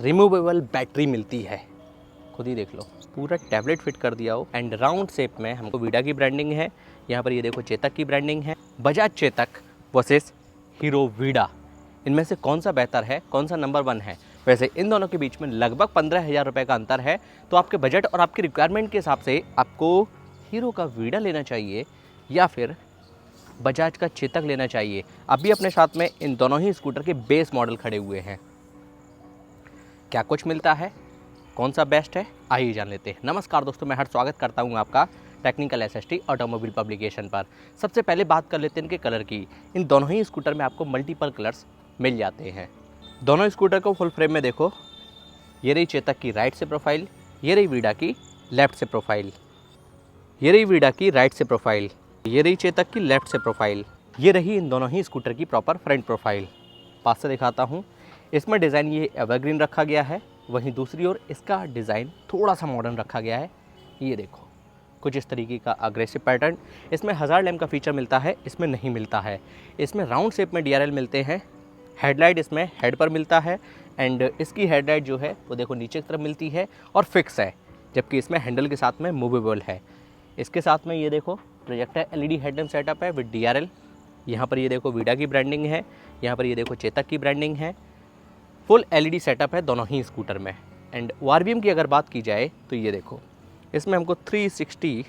Removable battery मिलती है, खुद ही देख लो, पूरा टैबलेट फिट कर दिया हो। एंड राउंड शेप में हमको वीडा की ब्रांडिंग है, यहाँ पर ये देखो चेतक की ब्रांडिंग है। Bajaj Chetak versus hero Vida, इनमें से कौन सा बेहतर है, कौन सा नंबर 1 है? वैसे इन दोनों के बीच में लगभग 15,000 रुपये का अंतर है। तो आपके बजट और आपकी रिक्वायरमेंट के हिसाब से आपको हीरो का वीडा लेना चाहिए या फिर बजाज का चेतक लेना चाहिए। अभी अपने साथ में इन दोनों ही स्कूटर के बेस मॉडल खड़े हुए हैं। क्या कुछ मिलता है, कौन सा बेस्ट है, आइए जान लेते हैं। नमस्कार दोस्तों, मैं स्वागत करता हूं आपका टेक्निकल एसएसटी ऑटोमोबाइल पब्लिकेशन पर। सबसे पहले बात कर लेते हैं इनके कलर की। इन दोनों ही स्कूटर में आपको मल्टीपल कलर्स मिल जाते हैं। दोनों स्कूटर को फुल फ्रेम में देखो, ये रही चेतक की राइट से प्रोफाइल, ये रही वीडा की लेफ्ट से प्रोफाइल, ये रही वीडा की राइट से प्रोफाइल, ये रही चेतक की लेफ्ट से प्रोफाइल, ये रही इन दोनों ही स्कूटर की प्रॉपर फ्रंट प्रोफाइल। पास से दिखाता हूँ, इसमें डिज़ाइन ये एवरग्रीन रखा गया है, वहीं दूसरी ओर इसका डिज़ाइन थोड़ा सा मॉडर्न रखा गया है। ये देखो कुछ इस तरीके का अग्रेसिव पैटर्न। इसमें हज़ार्ड लैम्प का फीचर मिलता है, इसमें नहीं मिलता है। इसमें राउंड शेप में DRL मिलते हैं। हेडलाइट इसमें हेड पर मिलता है एंड इसकी हेडलाइट जो है वो देखो नीचे की तरफ मिलती है और फिक्स है, जबकि इसमें हैंडल के साथ में मूवेबल है। इसके साथ में ये देखो प्रोजेक्टर LED हेडलैम्प सेटअप है विद DRL। यहाँ पर ये देखो वीडा की ब्रांडिंग है, यहाँ पर ये देखो चेतक की ब्रांडिंग है। फुल LED सेटअप है दोनों ही स्कूटर में। एंड ORVM की अगर बात की जाए तो ये देखो इसमें हमको 360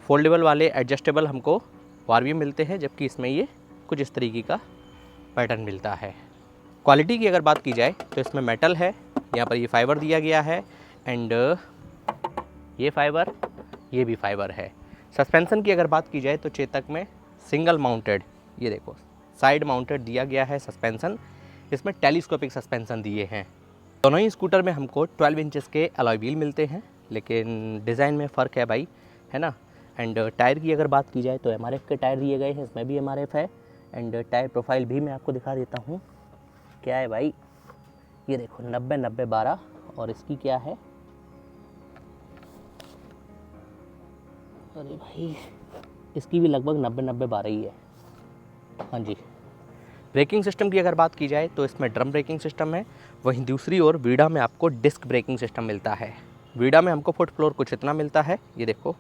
फोल्डेबल वाले एडजस्टेबल हमको ORVM मिलते हैं, जबकि इसमें ये कुछ इस तरीके का पैटर्न मिलता है। क्वालिटी की अगर बात की जाए तो इसमें मेटल है, यहाँ पर ये फाइबर दिया गया है एंड ये फाइबर, ये भी फाइबर है। सस्पेंशन की अगर बात की जाए तो चेतक में सिंगल माउंटेड, ये देखो साइड माउंटेड दिया गया है सस्पेंशन। इसमें टेलीस्कोपिक सस्पेंशन दिए हैं। दोनों ही स्कूटर में हमको 12 इंचेस के अलॉय व्हील मिलते हैं, लेकिन डिज़ाइन में फ़र्क है भाई, है ना। एंड टायर की अगर बात की जाए तो MRF के टायर दिए गए हैं, इसमें भी MRF है। एंड टायर प्रोफाइल भी मैं आपको दिखा देता हूँ, क्या है भाई, ये देखो 90-90-12 और इसकी क्या है, अरे भाई इसकी भी लगभग 90-90-12 ही है। हाँ जी। ब्रेकिंग सिस्टम की अगर बात की जाए तो इसमें ड्रम ब्रेकिंग सिस्टम है, वहीं दूसरी ओर वीडा में आपको डिस्क ब्रेकिंग सिस्टम मिलता है। वीडा में हमको फुट फ्लोर कुछ इतना मिलता है, ये देखो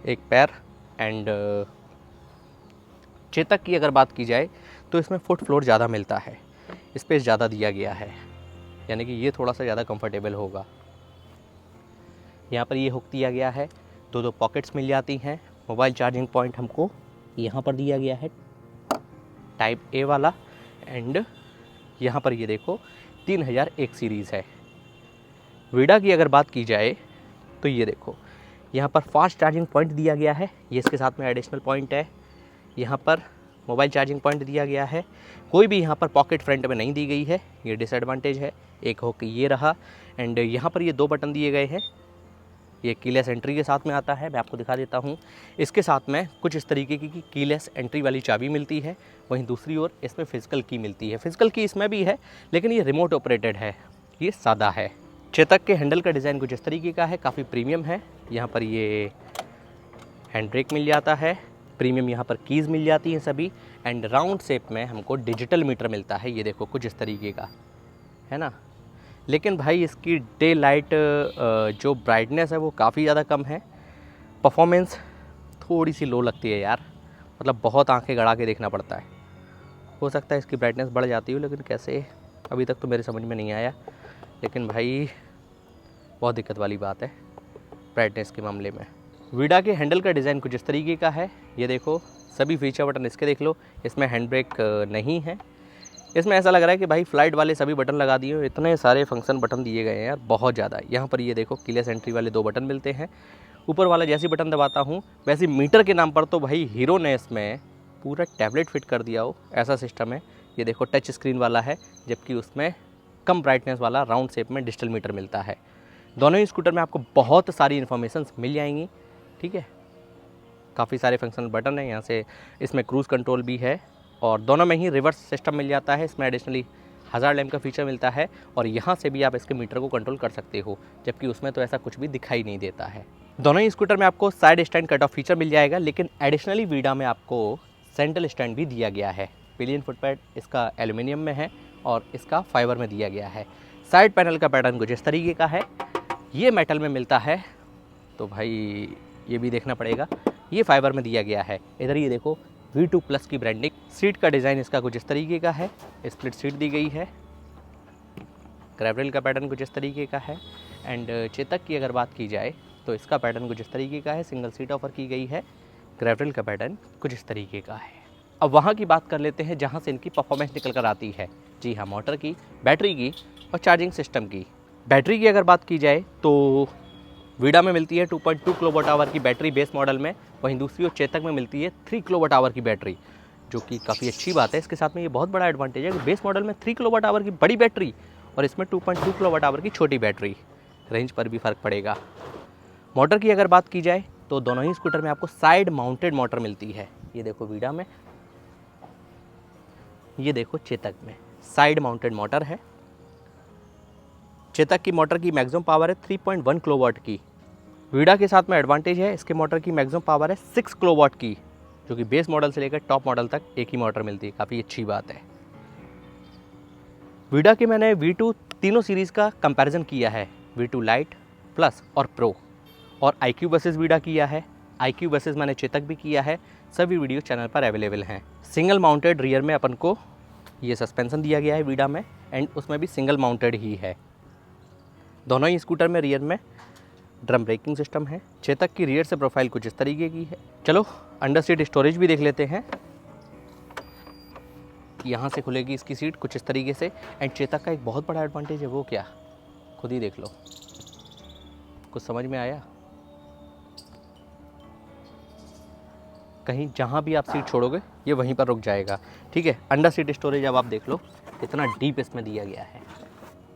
एक पैर। एंड चेतक की अगर बात की जाए तो इसमें फुट फ्लोर ज़्यादा मिलता है, स्पेस ज़्यादा दिया गया है, यानी कि ये थोड़ा सा ज़्यादा कंफर्टेबल होगा। यहाँ पर ये हुक दिया गया है, 2 पॉकेट्स मिल जाती हैं। मोबाइल चार्जिंग पॉइंट हमको यहाँ पर दिया गया है टाइप A वाला। एंड यहाँ पर ये देखो 3001 सीरीज़ है। वीडा की अगर बात की जाए तो ये देखो यहाँ पर फास्ट चार्जिंग पॉइंट दिया गया है, ये इसके साथ में एडिशनल पॉइंट है। यहाँ पर मोबाइल चार्जिंग पॉइंट दिया गया है, कोई भी यहाँ पर पॉकेट फ्रंट में नहीं दी गई है, ये डिसएडवांटेज है। एक हो कि ये रहा। एंड यहाँ पर ये 2 बटन दिए गए हैं, ये कीलेस एंट्री के साथ में आता है, मैं आपको दिखा देता हूँ। इसके साथ में कुछ इस तरीके की कीलेस एंट्री वाली चाबी मिलती है, वहीं दूसरी ओर इसमें फिजिकल की मिलती है। फिजिकल की इसमें भी है, लेकिन ये रिमोट ऑपरेटेड है, ये सादा है। चेतक के हैंडल का डिज़ाइन कुछ इस तरीके का है, काफ़ी प्रीमियम है। यहाँ पर ये हैंड ब्रेक मिल जाता है, प्रीमियम यहाँ पर कीज़ मिल जाती हैं सभी। एंड राउंड शेप में हमको डिजिटल मीटर मिलता है, ये देखो कुछ इस तरीके का, है ना। लेकिन भाई इसकी डे लाइट जो ब्राइटनेस है वो काफ़ी ज़्यादा कम है। परफॉर्मेंस थोड़ी सी लो लगती है यार, मतलब बहुत आंखें गड़ा के देखना पड़ता है। हो सकता है इसकी ब्राइटनेस बढ़ जाती हो, लेकिन कैसे अभी तक तो मेरे समझ में नहीं आया। लेकिन भाई बहुत दिक्कत वाली बात है ब्राइटनेस के मामले में। वीडा के हैंडल का डिज़ाइन कुछ इस तरीके का है, ये देखो सभी फीचर बटन इसके देख लो। इसमें हैंड ब्रेक नहीं है। इसमें ऐसा लग रहा है कि भाई फ्लाइट वाले सभी बटन लगा दिए हो, इतने सारे फंक्शन बटन दिए गए हैं यार, बहुत ज़्यादा। यहाँ पर ये देखो कीलेस एंट्री वाले 2 बटन मिलते हैं। ऊपर वाला जैसे बटन दबाता हूँ वैसे मीटर के नाम पर तो भाई हीरो ने इसमें पूरा टैबलेट फिट कर दिया हो, ऐसा सिस्टम है। ये देखो टच स्क्रीन वाला है, जबकि उसमें कम ब्राइटनेस वाला राउंड शेप में डिजिटल मीटर मिलता है। दोनों ही स्कूटर में आपको बहुत सारी इन्फॉर्मेशन मिल जाएंगी, ठीक है। काफ़ी सारे फंक्शनल बटन हैं, यहाँ से इसमें क्रूज़ कंट्रोल भी है और दोनों में ही रिवर्स सिस्टम मिल जाता है। इसमें एडिशनली हज़ार्ड लैम्प का फीचर मिलता है और यहाँ से भी आप इसके मीटर को कंट्रोल कर सकते हो, जबकि उसमें तो ऐसा कुछ भी दिखाई नहीं देता है। दोनों ही स्कूटर में आपको side stand cut off feature मिल जाएगा, लेकिन एडिशनली वीडा में आपको सेंट्रल स्टैंड भी दिया गया है। पिलियन फुटपैड इसका एल्यूमिनियम में है और इसका फाइबर में दिया गया है। साइड पैनल का पैटर्न कुछ इस तरीके का है, ये मेटल में मिलता है तो भाई ये भी देखना पड़ेगा, ये फाइबर में दिया गया है। इधर ये देखो V2 प्लस की ब्रांडिंग। सीट का डिज़ाइन इसका कुछ इस तरीके का है, स्प्लिट सीट दी गई है। ग्रेवल का पैटर्न कुछ इस तरीके का है। एंड चेतक की अगर बात की जाए तो इसका पैटर्न कुछ इस तरीके का है, सिंगल सीट ऑफर की गई है। ग्रेवल का पैटर्न कुछ इस तरीके का है। अब वहाँ की बात कर लेते हैं जहाँ से इनकी परफॉर्मेंस निकल कर आती है। जी हाँ, मोटर की, बैटरी की और चार्जिंग सिस्टम की। बैटरी की अगर बात की जाए तो वीडा में मिलती है 2.2 किलोवाट आवर की बैटरी बेस मॉडल में, वहीं दूसरी ओर चेतक में मिलती है 3 किलोवाट आवर की बैटरी, जो कि काफ़ी अच्छी बात है। इसके साथ में ये बहुत बड़ा एडवांटेज है कि बेस मॉडल में 3 किलोवाट आवर की बड़ी बैटरी और इसमें 2.2 किलोवाट आवर की छोटी बैटरी, रेंज पर भी फ़र्क पड़ेगा। मोटर की अगर बात की जाए तो दोनों ही स्कूटर में आपको साइड माउंटेड मोटर मिलती है। ये देखो वीडा में, ये देखो चेतक में साइड माउंटेड मोटर है। चेतक की मोटर की मैक्सिमम पावर है 3.1 किलोवाट की। वीडा के साथ में एडवांटेज है, इसके मोटर की मैक्सिमम पावर है 6 किलोवाट की, जो कि बेस मॉडल से लेकर टॉप मॉडल तक एक ही मोटर मिलती है। काफ़ी अच्छी बात है। वीडा के मैंने V2 तीनों सीरीज़ का कंपैरिजन किया है, V2 लाइट, प्लस और प्रो, और IQ वर्सेस वीडा किया है। IQ वर्सेस मैंने चेतक भी किया है। सभी वीडियो चैनल पर अवेलेबल हैं। सिंगल माउंटेड रियर में अपन को ये सस्पेंशन दिया गया है वीडा में, एंड उसमें भी सिंगल माउंटेड ही है। दोनों ही स्कूटर में रियर में ड्रम ब्रेकिंग सिस्टम है। चेतक की रियर से प्रोफाइल कुछ इस तरीके की है। चलो अंडर सीट स्टोरेज भी देख लेते हैं। यहाँ से खुलेगी इसकी सीट कुछ इस तरीके से। एंड चेतक का एक बहुत बड़ा एडवांटेज है, वो क्या, खुद ही देख लो। कुछ समझ में आया? कहीं जहाँ भी आप सीट छोड़ोगे ये वहीं पर रुक जाएगा। ठीक है, अंडर सीट स्टोरेज अब आप देख लो कितना डीप इसमें दिया गया है,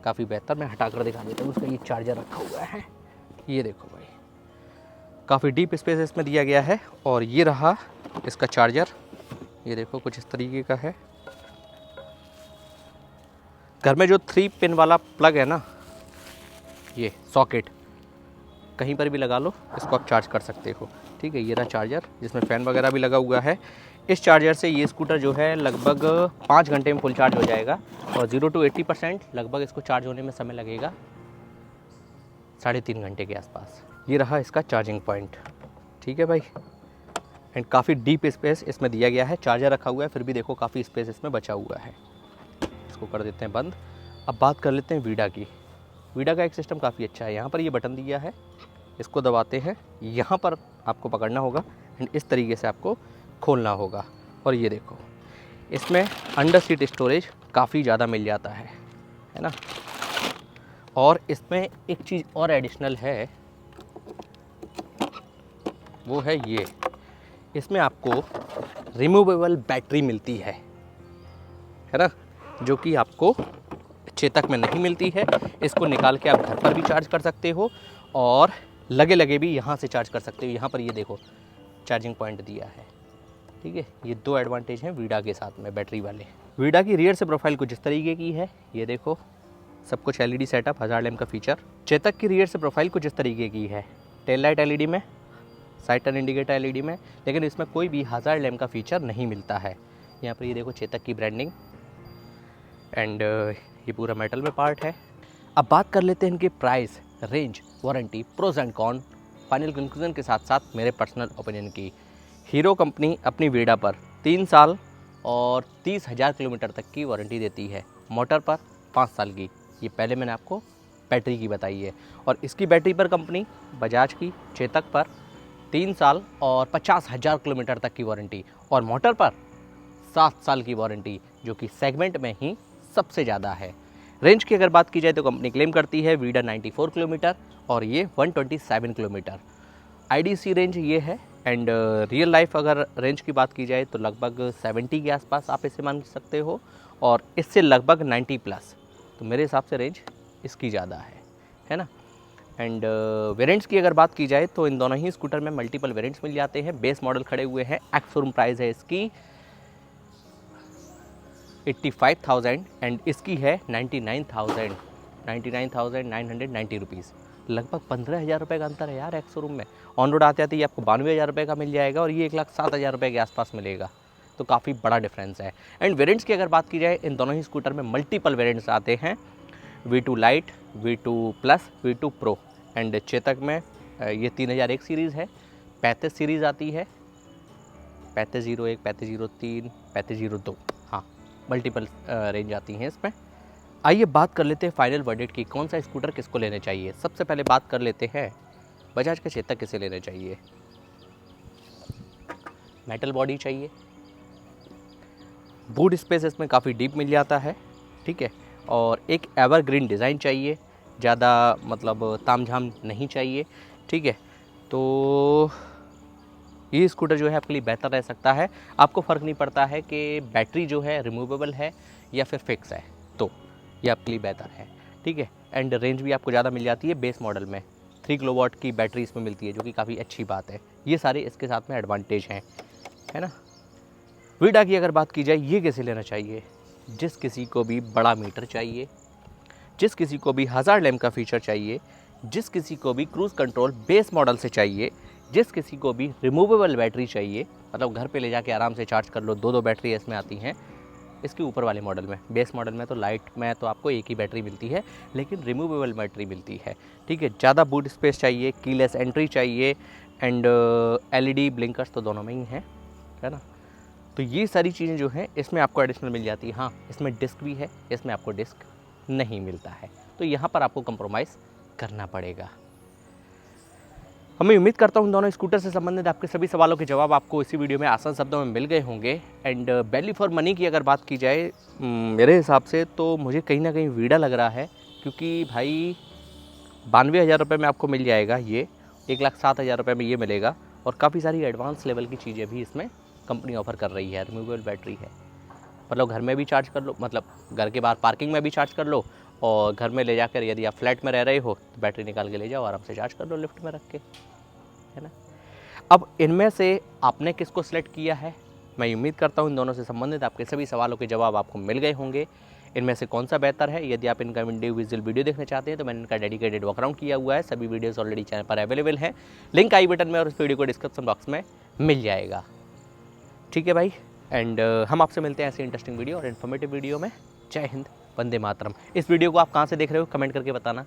काफ़ी बेहतर। मैं हटा कर दिखा देता हूँ। उसका ये चार्जर रखा हुआ है, ये देखो भाई, काफ़ी डीप स्पेस इसमें दिया गया है। और ये रहा इसका चार्जर, ये देखो कुछ इस तरीके का है। घर में जो 3 पिन वाला प्लग है ना, ये सॉकेट, कहीं पर भी लगा लो, इसको आप चार्ज कर सकते हो। ठीक है, ये रहा चार्जर जिसमें फ़ैन वगैरह भी लगा हुआ है। इस चार्जर से ये स्कूटर जो है लगभग 5 घंटे में फुल चार्ज हो जाएगा, और 0 to 80% लगभग इसको चार्ज होने में समय लगेगा 3.5 घंटे के आसपास। ये रहा इसका चार्जिंग पॉइंट। ठीक है भाई, एंड काफ़ी डीप स्पेस इसमें दिया गया है। चार्जर रखा हुआ है, फिर भी देखो काफ़ी स्पेस इसमें बचा हुआ है। इसको कर देते हैं बंद। अब बात कर लेते हैं वीडा की। वीडा का एक सिस्टम काफ़ी अच्छा है। यहाँ पर ये बटन दिया है, इसको दबाते हैं, यहाँ पर आपको पकड़ना होगा एंड इस तरीके से आपको खोलना होगा। और ये देखो इसमें अंडर सीट स्टोरेज काफ़ी ज़्यादा मिल जाता है ना। और इसमें एक चीज़ और एडिशनल है, वो है ये, इसमें आपको रिमूवेबल बैटरी मिलती है ना, जो कि आपको चेतक में नहीं मिलती है। इसको निकाल के आप घर पर भी चार्ज कर सकते हो और लगे लगे भी यहाँ से चार्ज कर सकते हो। यहाँ पर ये देखो चार्जिंग पॉइंट दिया है। ठीक है, ये 2 एडवांटेज हैं वीडा के साथ में बैटरी वाले। वीडा की रियर से प्रोफाइल कुछ इस तरीके की है, ये देखो सब कुछ LED सेटअप, 1000 लैम्प का फीचर। चेतक की रियर से प्रोफाइल कुछ इस तरीके की है, टेल लाइट LED में, साइड टर्न इंडिकेटर LED में, लेकिन इसमें कोई भी 1000 लैम्प का फीचर नहीं मिलता है। यहाँ पर ये देखो चेतक की ब्रांडिंग, एंड ये पूरा मेटल में पार्ट है। अब बात कर लेते हैं इनके price, range, warranty, pros and con, final conclusion के साथ साथ मेरे पर्सनल ओपिनियन की। हीरो कंपनी अपनी वीडा पर 3 साल और 30,000 किलोमीटर तक की वारंटी देती है, मोटर पर 5 साल की। ये पहले मैंने आपको बैटरी की बताई है। और इसकी बैटरी पर कंपनी बजाज की चेतक पर 3 साल और 50,000 किलोमीटर तक की वारंटी, और मोटर पर 7 साल की वारंटी, जो कि सेगमेंट में ही सबसे ज़्यादा है। रेंज की अगर बात की जाए तो कंपनी क्लेम करती है वीडा 94 किलोमीटर और ये 127 किलोमीटर। IDC रेंज ये है। एंड रियल लाइफ अगर रेंज की बात की जाए तो लगभग 70 के आसपास आप इसे मान सकते हो, और इससे लगभग 90 प्लस। तो मेरे हिसाब से रेंज इसकी ज़्यादा है ना। एंड वेरिएंट्स की अगर बात की जाए तो इन दोनों ही स्कूटर में मल्टीपल वेरिएंट्स मिल जाते हैं। बेस मॉडल खड़े हुए हैं, एक्स शोरूम प्राइस है इसकी 85,000 एंड इसकी है 99,990 रुपीज़। लगभग 15,000 रुपये का अंतर है यार एक्स शोरूम में। ऑन रोड आते आते ये आपको 92,000 रुपये का मिल जाएगा, और ये 1,07,000 रुपये के आसपास मिलेगा। तो काफ़ी बड़ा डिफरेंस है। एंड वेरिएंट्स की अगर बात की जाए, इन दोनों ही स्कूटर में मल्टीपल वेरिएंट्स आते हैं, V2 light, V2 plus, V2 pro. And Chetak में ये 3001 सीरीज़ है, 35 सीरीज़ आती है, 3501, 3503, 3502, हाँ मल्टीपल रेंज आती हैं इसमें। आइए बात कर लेते हैं फाइनल वर्डिक्ट की, कौन सा स्कूटर किसको लेना चाहिए। सबसे पहले बात कर लेते हैं बजाज का चेतक किसे लेना चाहिए। मेटल बॉडी चाहिए, बूट स्पेस इसमें काफ़ी डीप मिल जाता है, ठीक है, और एक एवरग्रीन डिज़ाइन चाहिए, ज़्यादा मतलब तामझाम नहीं चाहिए, ठीक है। तो ये स्कूटर जो है आपके लिए बेहतर रह सकता है। आपको फ़र्क नहीं पड़ता है कि बैटरी जो है रिमूवेबल है या फिर फिक्स है, तो ये आपके लिए बेहतर है, ठीक है। एंड रेंज भी आपको ज़्यादा मिल जाती है बेस मॉडल में, 3 किलोवाट की बैटरी इसमें मिलती है, जो कि काफ़ी अच्छी बात है। ये सारे इसके साथ में एडवांटेज हैं, है ना। विडा की अगर बात की जाए, ये कैसे लेना चाहिए, जिस किसी को भी बड़ा मीटर चाहिए, जिस किसी को भी 1000 लैम्प का फीचर चाहिए, जिस किसी को भी क्रूज़ कंट्रोल बेस मॉडल से चाहिए, जिस किसी को भी रिमूवेबल बैटरी चाहिए, मतलब घर पे ले जाके आराम से चार्ज कर लो, 2 बैटरी इसमें आती हैं इसके ऊपर वाले मॉडल में। बेस मॉडल में तो लाइट में तो आपको एक ही बैटरी मिलती है, लेकिन रिमूवेबल बैटरी मिलती है, ठीक है। ज़्यादा बूट स्पेस चाहिए, कीलेस एंट्री चाहिए, एंड LED ब्लिंकर्स तो दोनों में ही हैं, है ना। तो ये सारी चीज़ें जो हैं इसमें आपको एडिशनल मिल जाती है। हाँ, इसमें डिस्क भी है, इसमें आपको डिस्क नहीं मिलता है, तो यहाँ पर आपको कंप्रोमाइज़ करना पड़ेगा। मैं उम्मीद करता हूँ दोनों स्कूटर से संबंधित आपके सभी सवालों के जवाब आपको इसी वीडियो में आसान शब्दों में मिल गए होंगे। एंड वैल्यू फॉर मनी की अगर बात की जाए, मेरे हिसाब से तो मुझे कहीं ना कहीं वीडा लग रहा है, क्योंकि भाई 92,000 रुपये में आपको मिल जाएगा ये, 1,07,000 रुपये में ये मिलेगा, और काफ़ी सारी एडवांस लेवल की चीज़ें भी इसमें कंपनी ऑफर कर रही है। रिमूवेबल बैटरी है, मतलब घर में भी चार्ज कर लो, मतलब घर के बाहर पार्किंग में भी चार्ज कर लो, और घर में ले जाकर यदि आप फ्लैट में रह रहे हो तो बैटरी निकाल के ले जाओ, आराम से चार्ज कर लो लिफ्ट में रख के, है ना। अब इनमें से आपने किसको सिलेक्ट किया है, मैं उम्मीद करता हूँ इन दोनों से संबंधित आपके सभी सवालों के जवाब आपको मिल गए होंगे। इनमें से कौन सा बेहतर है, यदि आप इनका इंडिविजुअल वीडियो देखना चाहते हैं तो मैंने इनका डेडिकेटेड वॉकअराउंड किया हुआ है, सभी वीडियोस ऑलरेडी चैनल पर अवेलेबल हैं, लिंक आई बटन में और उस वीडियो को डिस्क्रिप्शन बॉक्स में मिल जाएगा, ठीक है भाई। एंड हम आपसे मिलते हैं ऐसे इंटरेस्टिंग वीडियो और इन्फॉर्मेटिव वीडियो में। जय हिंद, वंदे मातरम। इस वीडियो को आप कहाँ से देख रहे हो कमेंट करके बताना।